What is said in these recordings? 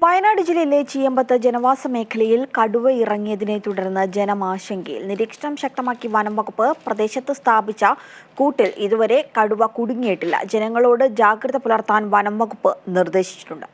വയനാട് ജില്ലയിലെ ചീയമ്പത്ത് ജനവാസ മേഖലയിൽ കടുവ ഇറങ്ങിയതിനെ തുടർന്ന് ജനമാശങ്കയിൽ. നിരീക്ഷണം ശക്തമാക്കി വനം വകുപ്പ് പ്രദേശത്ത് സ്ഥാപിച്ച കൂട്ടിൽ ഇതുവരെ കടുവ കുടുങ്ങിയിട്ടില്ല. ജനങ്ങളോട് ജാഗ്രത പുലർത്താൻ വനം വകുപ്പ് നിർദ്ദേശിച്ചിട്ടുണ്ട്.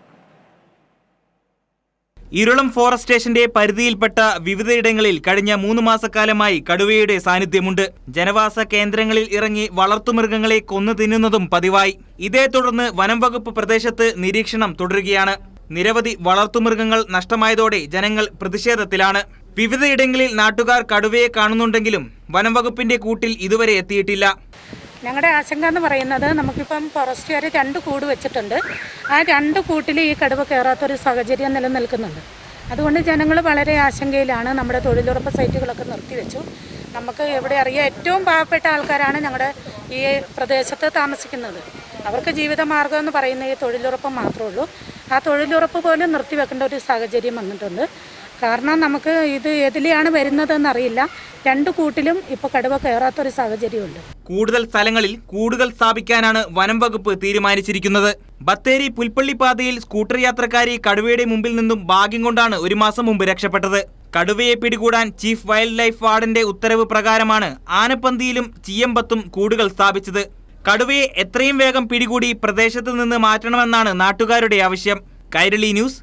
ഇരുളം ഫോറസ്റ്റ് സ്റ്റേഷന്റെ പരിധിയിൽപ്പെട്ട വിവിധയിടങ്ങളിൽ കഴിഞ്ഞ 3 മാസക്കാലമായി കടുവയുടെ സാന്നിധ്യമുണ്ട്. ജനവാസ കേന്ദ്രങ്ങളിൽ ഇറങ്ങി വളർത്തുമൃഗങ്ങളെ കൊന്നു തിന്നുന്നതും പതിവായി. ഇതേ തുടർന്ന് വനം വകുപ്പ് പ്രദേശത്ത് നിരീക്ഷണം തുടരുകയാണ്. നിരവധി വളർത്തുമൃഗങ്ങൾ നഷ്ടമായതോടെ ജനങ്ങൾ പ്രതിഷേധത്തിലാണ്. വിവിധയിടങ്ങളിൽ നാട്ടുകാർ കടുവയെ കാണുന്നുണ്ടെങ്കിലും വനം വകുപ്പിന്റെ കൂട്ടിൽ ഇതുവരെ എത്തിയിട്ടില്ല. ഞങ്ങളുടെ ആശങ്ക എന്ന് പറയുന്നത്, നമുക്കിപ്പം ഫോറസ്റ്റുകാർ 2 കൂട് വെച്ചിട്ടുണ്ട്. ആ 2 കൂട്ടിൽ ഈ കടുവ കയറാത്തൊരു സാഹചര്യം നിലനിൽക്കുന്നുണ്ട്. അതുകൊണ്ട് ജനങ്ങൾ വളരെ ആശങ്കയിലാണ്. നമ്മുടെ തൊഴിലുറപ്പ് സൈറ്റുകളൊക്കെ നിർത്തിവെച്ചു. നമുക്ക് എവിടെ അറിയാം, ഏറ്റവും പാവപ്പെട്ട ആൾക്കാരാണ് ഞങ്ങളുടെ ഈ പ്രദേശത്ത് താമസിക്കുന്നത്. അവർക്ക് ജീവിതമാർഗം എന്ന് പറയുന്ന ഈ തൊഴിലുറപ്പ് മാത്രമേ ഉള്ളൂ. ആ തൊഴിലുറപ്പ് പോലും നിർത്തിവെക്കേണ്ട ഒരു സാഹചര്യം വന്നിട്ടുണ്ട്. കാരണം നമുക്ക് ഇത് ഏതിലെയാണ് വരുന്നതെന്നറിയില്ല. 2 കൂട്ടിലും ഇപ്പോൾ കടുവ കയറാത്തൊരു സാഹചര്യമുണ്ട്. കൂടുതൽ സ്ഥലങ്ങളിൽ കൂടുകൾ സ്ഥാപിക്കാനാണ് വനം വകുപ്പ് തീരുമാനിച്ചിരിക്കുന്നത്. ബത്തേരി പുൽപ്പള്ളി പാതയിൽ സ്കൂട്ടർ യാത്രക്കാരി കടുവയുടെ മുമ്പിൽ നിന്നും ഭാഗ്യം കൊണ്ടാണ് 1 മാസം മുമ്പ് രക്ഷപ്പെട്ടത്. കടുവയെ പിടികൂടാൻ ചീഫ് വൈൽഡ് ലൈഫ് വാർഡന്റെ ഉത്തരവ് പ്രകാരമാണ് ആനപ്പന്തിയിലും ചീയമ്പത്തും കൂടുകൾ സ്ഥാപിച്ചത്. കടുവയെ എത്രയും വേഗം പിടികൂടി പ്രദേശത്ത് നിന്ന് മാറ്റണമെന്നാണ് നാട്ടുകാരുടെ ആവശ്യം. കൈരളി ന്യൂസ്